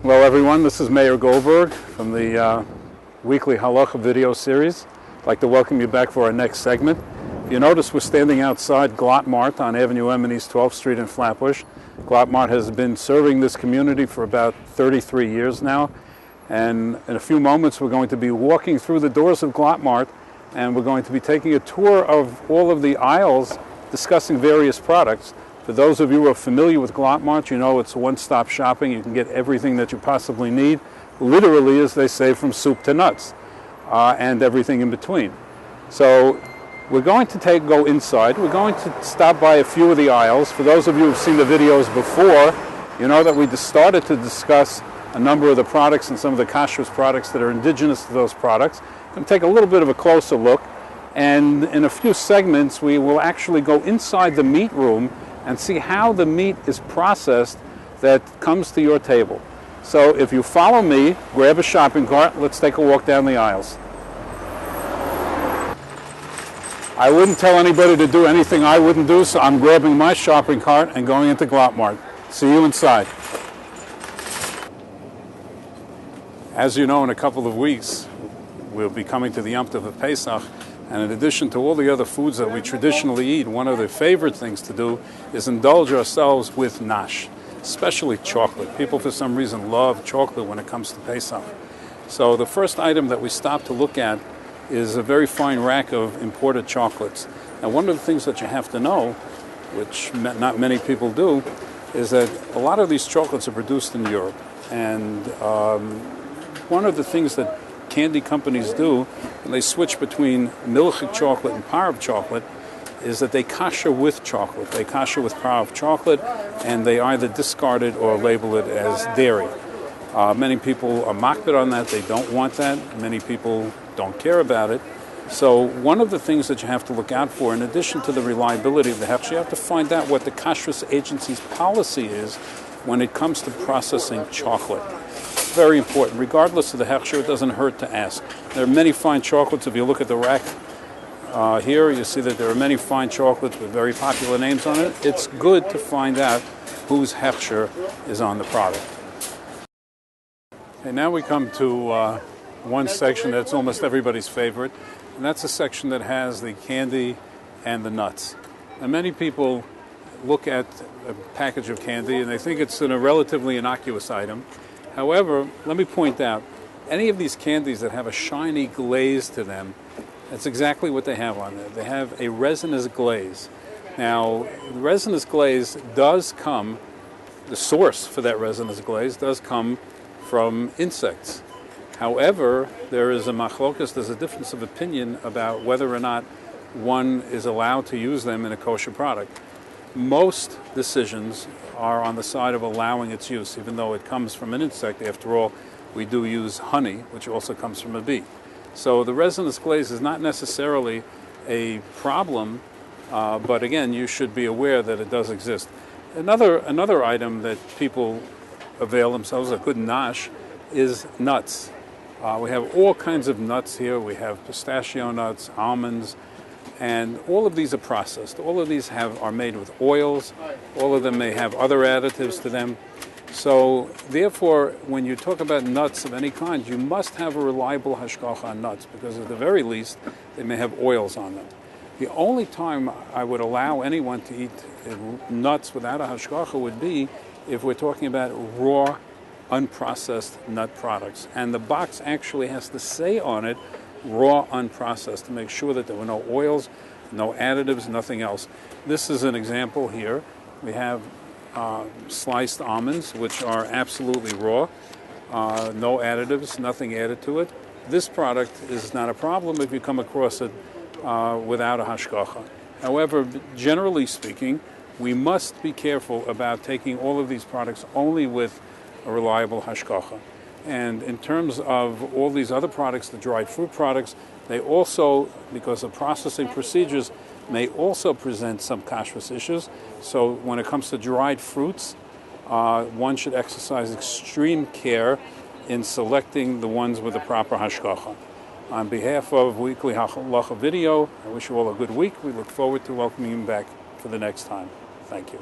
Hello everyone, this is Mayor Goldberg from the weekly Halacha Video Series. I'd like to welcome you back for our next segment. If you notice, we're standing outside GLATT MART on Avenue M and East 12th Street in Flatbush. GLATT MART has been serving this community for about 33 years now. And in a few moments, we're going to be walking through the doors of GLATT MART, and we're going to be taking a tour of all of the aisles discussing various products. For those of you who are familiar with GLATT MART, you know it's one-stop shopping. You can get everything that you possibly need, literally, as they say, from soup to nuts, and everything in between. So we're going to go inside. We're going to stop by a few of the aisles. For those of you who've seen the videos before, you know that we just started to discuss a number of the products and some of the Kashrus products that are indigenous to those products. I'm going to take a little bit of a closer look, and in a few segments we will actually go inside the meat room and see how the meat is processed that comes to your table. So if you follow me, grab a shopping cart, let's take a walk down the aisles. I wouldn't tell anybody to do anything I wouldn't do, so I'm grabbing my shopping cart and going into GLATT MART. See you inside. As you know, in a couple of weeks, we'll be coming to the Yom Tov of Pesach, and in addition to all the other foods that we traditionally eat, one of the favorite things to do is indulge ourselves with nash, especially chocolate. People, for some reason, love chocolate when it comes to Pesach. So the first item that we stop to look at is a very fine rack of imported chocolates. Now, one of the things that you have to know, which not many people do, is that a lot of these chocolates are produced in Europe. And one of the things that candy companies do when they switch between milchig chocolate and parve chocolate is that they kasher with chocolate. They kasher with parve chocolate, and they either discard it or label it as dairy. Many people are makbid on that. They don't want that. Many people don't care about it. So one of the things that you have to look out for, in addition to the reliability of the hechsher, you have to find out what the Kashrus agency's policy is when it comes to processing chocolate. Very important. Regardless of the hechsher, it doesn't hurt to ask. There are many fine chocolates. If you look at the rack here, you see that there are many fine chocolates with very popular names on it. It's good to find out whose hechsher is on the product. Okay, now we come to one section that's almost everybody's favorite, and that's a section that has the candy and the nuts. Now, many people look at a package of candy and they think it's a relatively innocuous item. However, let me point out, any of these candies that have a shiny glaze to them, that's exactly what they have on there. They have a resinous glaze. Now, the resinous glaze does come, the source for that resinous glaze does come from insects. However, there is a machlokas, there's a difference of opinion about whether or not one is allowed to use them in a kosher product. Most decisions are on the side of allowing its use, even though it comes from an insect. After all, we do use honey, which also comes from a bee. So the resinous glaze is not necessarily a problem, but again, you should be aware that it does exist. Another item that people avail themselves of, a good nash, is nuts. We have all kinds of nuts here. We have pistachio nuts, almonds, and all of these are processed. All of these are made with oils. All of them may have other additives to them. So therefore, when you talk about nuts of any kind, you must have a reliable hashkafa on nuts, because at the very least, they may have oils on them. The only time I would allow anyone to eat nuts without a hashkafa would be if we're talking about raw, unprocessed nut products. And the box actually has to say on it, raw, unprocessed, to make sure that there were no oils, no additives, nothing else. This is an example here. We have sliced almonds, which are absolutely raw, no additives, nothing added to it. This product is not a problem if you come across it without a hashkafa. However, generally speaking, we must be careful about taking all of these products only with a reliable hashkafa. And in terms of all these other products, the dried fruit products, they also, because of processing procedures, may also present some kashrus issues. So when it comes to dried fruits, one should exercise extreme care in selecting the ones with the proper hashkafa. On behalf of Weekly Halacha Video, I wish you all a good week. We look forward to welcoming you back for the next time. Thank you.